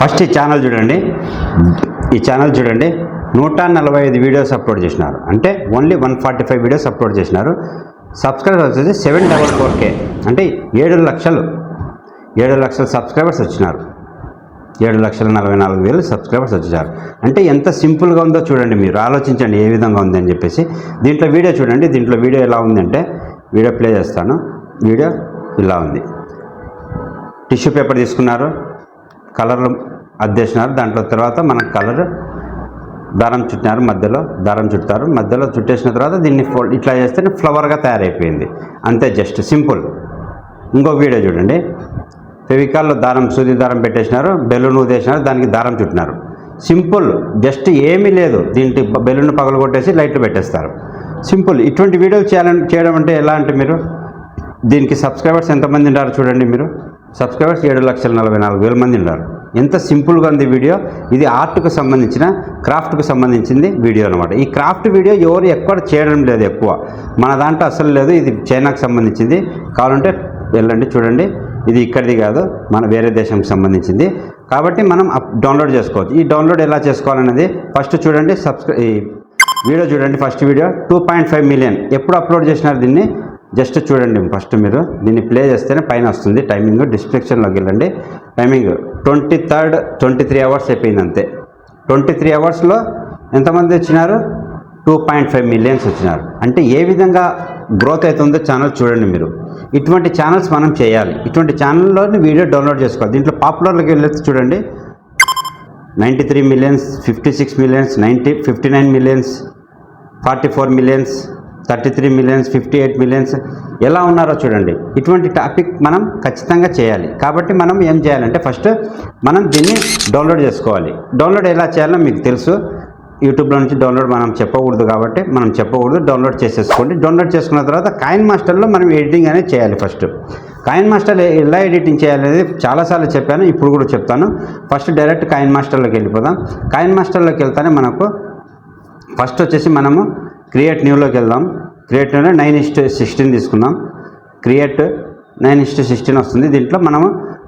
First ఈ channel చూడండి, ఈ ఛానల్ చూడండి 145 వీడియోస్ అప్లోడ్ చేసినారు, అంటే ఓన్లీ 145 వీడియోస్ అప్లోడ్ చేసినారు. సబ్స్క్రైబర్స్ వచ్చేసి 744K, అంటే 7 లక్షల సబ్స్క్రైబర్స్ వచ్చినారు. 7,44,000 సబ్స్క్రైబర్స్ వచ్చారు. అంటే ఎంత సింపుల్గా ఉందో చూడండి, మీరు ఆలోచించండి ఏ విధంగా ఉంది అని చెప్పేసి. దీంట్లో వీడియో చూడండి, దీంట్లో వీడియో ఎలా ఉందంటే, వీడియో ప్లే చేస్తాను. వీడియో ఇలా ఉంది. టిష్యూ పేపర్ తీసుకున్నారు, కలర్లు అద్దేసినారు, దాంట్లో తర్వాత మనం కలర్ దారం చుట్టినారు, మధ్యలో దారం చుట్టారు, మధ్యలో చుట్టేసిన తర్వాత దీన్ని ఇట్లా చేస్తే ఫ్లవర్గా తయారైపోయింది. అంతే, జస్ట్ సింపుల్. ఇంకొక వీడియో చూడండి, ఫెవికాల్లో దారం, సూది దారం పెట్టేసినారు, బెలూన్ ఊదేసినారు, దానికి దారం చుట్టినారు. సింపుల్, జస్ట్ ఏమీ లేదు. దీంట్లో బెలూన్ పగలు కొట్టేసి లైట్లు పెట్టేస్తారు. సింపుల్. ఇటువంటి వీడియోలు చేయడం అంటే ఎలా అంటే, మీరు దీనికి సబ్స్క్రైబర్స్ ఎంతమంది ఉన్నారు చూడండి. మీరు సబ్స్క్రైబర్స్ 7,44,000 మంది ఉన్నారు. ఎంత సింపుల్గా ఉంది వీడియో. ఇది ఆర్ట్కు సంబంధించిన, క్రాఫ్ట్కు సంబంధించింది వీడియో అనమాట. ఈ క్రాఫ్ట్ వీడియో ఎవరు ఎక్కడ చేయడం లేదు, ఎక్కువ మన దాంట్లో అసలు లేదు. ఇది చైనాకు సంబంధించింది. కావాలంటే వెళ్ళండి చూడండి. ఇది ఇక్కడిది కాదు, మన వేరే దేశంకి సంబంధించింది. కాబట్టి మనం డౌన్లోడ్ చేసుకోవచ్చు. ఈ డౌన్లోడ్ ఎలా చేసుకోవాలనేది ఫస్ట్ చూడండి. ఈ వీడియో చూడండి, ఫస్ట్ వీడియో 2.5 మిలియన్. ఎప్పుడు అప్లోడ్ చేసినారు దీన్ని జస్ట్ చూడండి. ఫస్ట్ మీరు దీన్ని ప్లే చేస్తేనే పైన వస్తుంది టైమింగ్. డిస్క్రిప్షన్లోకి వెళ్ళండి. టైమింగ్ 23 అవర్స్ అయిపోయింది అంతే. 23 అవర్స్లో ఎంతమంది వచ్చినారు? 2.5 మిలియన్స్ వచ్చినారు. అంటే ఏ విధంగా గ్రోత్ అవుతుందో ఛానల్ చూడండి మీరు. ఇటువంటి ఛానల్స్ మనం చేయాలి. ఇటువంటి ఛానల్లోని వీడియో డౌన్లోడ్ చేసుకోవాలి. దీంట్లో పాపులర్లోకి వెళ్ళి చూడండి, 93 millions, 56 millions, 59 millions, 44 millions, 33 millions, 58 millions ఎలా ఉన్నారో చూడండి. ఇటువంటి టాపిక్ మనం ఖచ్చితంగా చేయాలి. కాబట్టి మనం ఏం చేయాలంటే, ఫస్ట్ మనం దీన్ని డౌన్లోడ్ చేసుకోవాలి. డౌన్లోడ్ ఎలా చేయాలో మీకు తెలుసు. యూట్యూబ్లో నుంచి డౌన్లోడ్ మనం చెప్పకూడదు కాబట్టి మనం చెప్పకూడదు. డౌన్లోడ్ చేసేసుకోండి. డౌన్లోడ్ చేసుకున్న తర్వాత కాయిన్ మాస్టర్లో మనం ఎడిటింగ్ అనేది చేయాలి. ఫస్ట్ కాయిన్ మాస్టర్ ఎలా ఎడిటింగ్ చేయాలనేది చాలాసార్లు చెప్పాను, ఇప్పుడు కూడా చెప్తాను. ఫస్ట్ డైరెక్ట్ కాయిన్ మాస్టర్లోకి వెళ్ళిపోదాం. కాయిన్ మాస్టర్లోకి వెళ్తానే మనకు ఫస్ట్ వచ్చేసి మనము క్రియేట్ న్యూలోకి వెళ్దాం. క్రియేట్ న్యూలో 9:16 తీసుకుందాం. క్రియేట్ 9:16 వస్తుంది. దీంట్లో మనము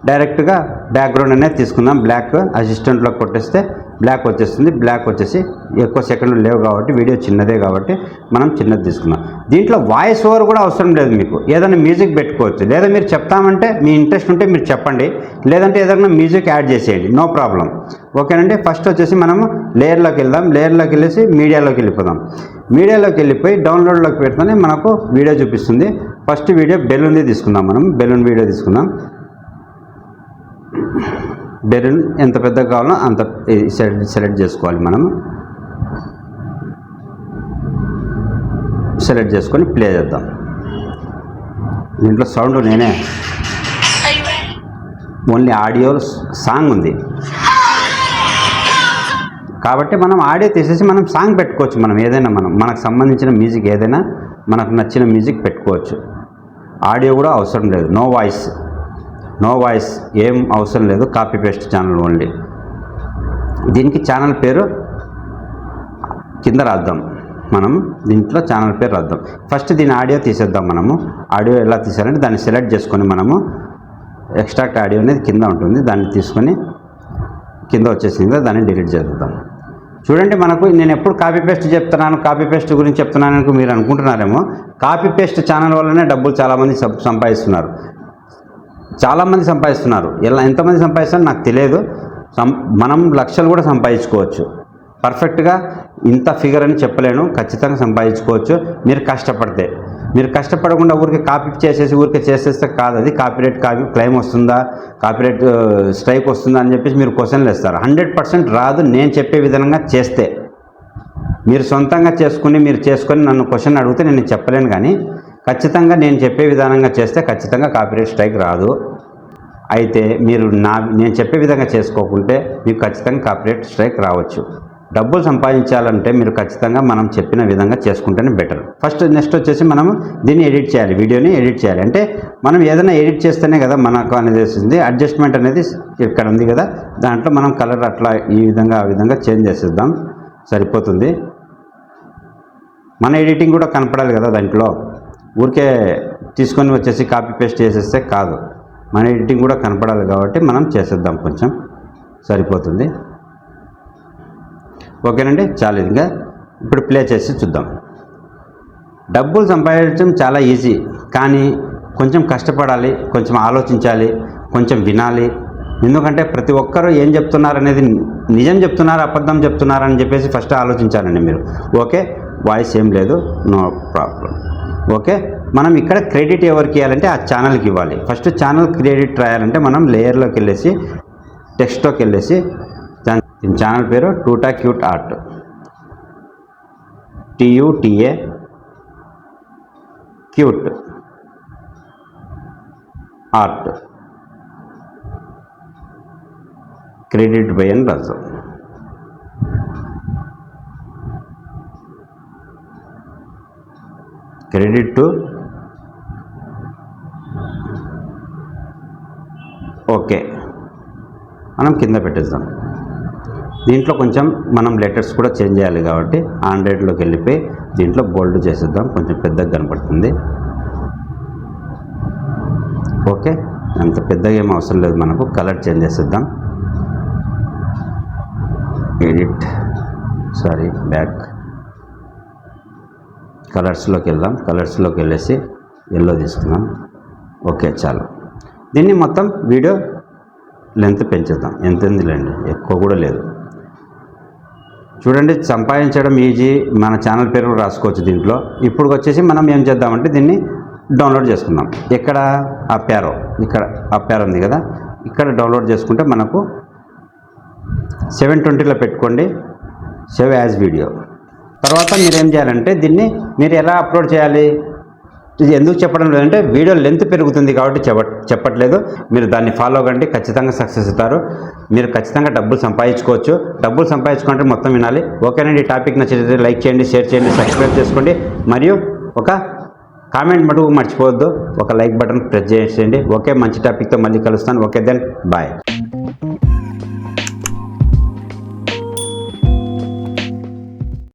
డైరెక్ట్గా బ్యాక్గ్రౌండ్ అనేది తీసుకుందాం. బ్లాక్ అసిస్టెంట్లో కొట్టేస్తే బ్లాక్ వచ్చేస్తుంది. బ్లాక్ వచ్చేసి ఎక్కువ సెకండ్లు లేవు కాబట్టి, వీడియో చిన్నదే కాబట్టి మనం చిన్నది తీసుకుందాం. దీంట్లో వాయిస్ ఓవర్ కూడా అవసరం లేదు. మీకు ఏదైనా మ్యూజిక్ పెట్టుకోవచ్చు, లేదా మీరు చెప్తామంటే మీ ఇంట్రెస్ట్ ఉంటే మీరు చెప్పండి, లేదంటే ఏదైనా మ్యూజిక్ యాడ్ చేసేయండి, నో ప్రాబ్లం. ఓకేనండి. ఫస్ట్ వచ్చేసి మనము లేయర్లోకి వెళ్దాం. లేయర్లోకి వెళ్ళేసి మీడియాలోకి వెళ్ళిపోదాం. మీడియాలోకి వెళ్ళిపోయి డౌన్లోడ్లోకి పెడితేనే మనకు వీడియో చూపిస్తుంది. ఫస్ట్ వీడియో బెలూన్ది తీసుకుందాం. మనం బెలూన్ వీడియో తీసుకుందాం. బెలూన్ ఎంత పెద్దగా కావాలో అంత సెలెక్ట్ చేసుకోవాలి. మనం సెలెక్ట్ చేసుకొని ప్లే చేద్దాం. దీంట్లో సౌండ్ నేనే, ఓన్లీ ఆడియో సాంగ్ ఉంది కాబట్టి మనం ఆడియో తీసేసి మనం సాంగ్ పెట్టుకోవచ్చు. మనం ఏదైనా మనకు సంబంధించిన మ్యూజిక్, ఏదైనా మనకు నచ్చిన మ్యూజిక్ పెట్టుకోవచ్చు. ఆడియో కూడా అవసరం లేదు. నో వాయిస్ ఏం అవసరం లేదు. Copy paste channel only. దీనికి ఛానల్ పేరు కింద రాద్దాం. మనం దీంట్లో ఛానల్ పేరు రాద్దాం. ఫస్ట్ దీని ఆడియో తీసేద్దాం. మనము ఆడియో ఎలా తీసారంటే, దాన్ని సెలెక్ట్ చేసుకొని మనము ఎక్స్ట్రాక్ట్ ఆడియో అనేది కింద ఉంటుంది, దాన్ని తీసుకొని కింద వచ్చేసింది, దాన్ని డిలీట్ చేద్దాం. చూడండి, మనకు నేను ఎప్పుడు కాపీ పేస్ట్ చెప్తున్నాను, కాపీ పేస్ట్ గురించి చెప్తున్నాను మీరు అనుకుంటున్నారేమో. కాపీ పేస్ట్ ఛానల్ వల్లనే డబ్బులు చాలామంది సంపాదిస్తున్నారు. ఎంతమంది సంపాదిస్తారో నాకు తెలియదు. మనం లక్షలు కూడా సంపాదించుకోవచ్చు. పర్ఫెక్ట్గా ఇంత ఫిగర్ అని చెప్పలేను, ఖచ్చితంగా సంపాదించుకోవచ్చు మీరు కష్టపడితే. మీరు కష్టపడకుండా ఊరికే కాపీ చేసేస్తే కాదు. అది కాపీరైట్ క్లెయిమ్ వస్తుందా, కాపీరైట్ స్ట్రైక్ వస్తుందా అని చెప్పేసి మీరు క్వశ్చన్లు వేస్తారు. 100% రాదు. నేను చెప్పే విధంగా చేస్తే, మీరు సొంతంగా మీరు చేసుకొని నన్ను క్వశ్చన్ అడిగితే నేను చెప్పలేను. కానీ ఖచ్చితంగా నేను చెప్పే విధానంగా చేస్తే ఖచ్చితంగా కాపీరైట్ స్ట్రైక్ రాదు. అయితే మీరు నేను చెప్పే విధంగా చేసుకోకుంటే మీకు ఖచ్చితంగా కాపీరైట్ స్ట్రైక్ రావచ్చు. డబ్బులు సంపాదించాలంటే మీరు ఖచ్చితంగా మనం చెప్పిన విధంగా చేసుకుంటేనే బెటర్. నెక్స్ట్ వచ్చేసి మనము దీన్ని ఎడిట్ చేయాలి. వీడియోని ఎడిట్ చేయాలి. అంటే మనం ఏదైనా ఎడిట్ చేస్తేనే కదా మనకు అనేది వస్తుంది. అడ్జస్ట్మెంట్ అనేది ఇక్కడ ఉంది కదా, దాంట్లో మనం కలర్ అట్లా ఈ విధంగా ఆ విధంగా చేంజ్ చేసేద్దాం, సరిపోతుంది. మన ఎడిటింగ్ కూడా కనపడాలి కదా దాంట్లో. ఊరికే తీసుకొని వచ్చేసి కాపీ పేస్ట్ చేసేస్తే కాదు, మన ఎడిటింగ్ కూడా కనపడాలి కాబట్టి మనం చేసేద్దాం కొంచెం. సరిపోతుంది. ఓకేనండి, చాలు. ఇంకా ఇప్పుడు ప్లే చేసి చూద్దాం. డబ్బులు సంపాదించడం చాలా ఈజీ, కానీ కొంచెం కష్టపడాలి, కొంచెం ఆలోచించాలి, కొంచెం వినాలి. ఎందుకంటే ప్రతి ఒక్కరూ ఏం చెప్తున్నారనేది నిజం చెప్తున్నారు, అబద్ధం చెప్తున్నారని చెప్పేసి ఫస్ట్ ఆలోచించాలండి మీరు. ఓకే, వాయిస్ ఏం లేదు, నో ప్రాబ్లం. ఓకే, మనం ఇక్కడ క్రెడిట్ ఎవరికి ఇవ్వాలంటే ఆ ఛానల్కి ఇవ్వాలి. ఫస్ట్ ఛానల్ క్రెడిట్ రాయాలంటే మనం లేయర్లోకి వెళ్ళేసి టెక్స్ట్లోకి వెళ్ళేసి దీని ఛానల్ పేరు Tuta cute art, TUTA cute art credit by అని రాద్దాం. క్రెడిట్ టు ఓకే మనం కింద పెట్టేద్దాం. దీంట్లో కొంచెం మనం లెటర్స్ కూడా చేంజ్ చేయాలి కాబట్టి ఆండ్రాయిడ్లోకి వెళ్ళిపోయి దీంట్లో బోల్డ్ చేసేద్దాం, కొంచెం పెద్దగా కనపడుతుంది. ఓకే, అంత పెద్దగా ఏం అవసరం లేదు, మనకు కలర్ చేంజ్ చేసేద్దాం. బ్యాక్ కలర్స్లోకి వెళ్దాం. కలర్స్లోకి వెళ్ళేసి ఎల్లో తీసుకుందాం. ఓకే, చాలు. దీన్ని మొత్తం వీడియో లెంత్ పెంచేద్దాం. ఎంత ఉందిలేండి, ఎక్కువ కూడా లేదు. చూడండి, సంపాదించడం ఈజీ. మన ఛానల్ పేరు కూడా రాసుకోవచ్చు దీంట్లో. ఇప్పుడు వచ్చేసి మనం ఏం చేద్దామంటే దీన్ని డౌన్లోడ్ చేసుకుందాం. ఎక్కడ అప్పారో, ఇక్కడ అప్పారో ఉంది కదా, ఇక్కడ డౌన్లోడ్ చేసుకుంటే మనకు 720లో పెట్టుకోండి, సేవ్ యాజ్ వీడియో. తర్వాత మీరు ఏం చేయాలంటే దీన్ని మీరు ఎలా అప్లోడ్ చేయాలి, ఇది ఎందుకు చెప్పడం లేదంటే వీడియో లెంత్ పెరుగుతుంది కాబట్టి చెప్పట్లేదు. మీరు దాన్ని ఫాలో అవ్వండి, ఖచ్చితంగా సక్సెస్ అవుతారు. మీరు ఖచ్చితంగా డబ్బులు సంపాదించుకోవచ్చు. డబ్బులు సంపాదించుకుంటే మొత్తం వినాలి. ఓకేనండి, ఈ టాపిక్ నచ్చితే లైక్ చేయండి, షేర్ చేయండి, సబ్స్క్రైబ్ చేసుకోండి, మరియు ఒక కామెంట్ మటుకు మర్చిపోవద్దు. ఒక లైక్ బటన్ ప్రెస్ చేసేయండి. ఓకే, మంచి టాపిక్తో మళ్ళీ కలుస్తాను. Okay then, bye.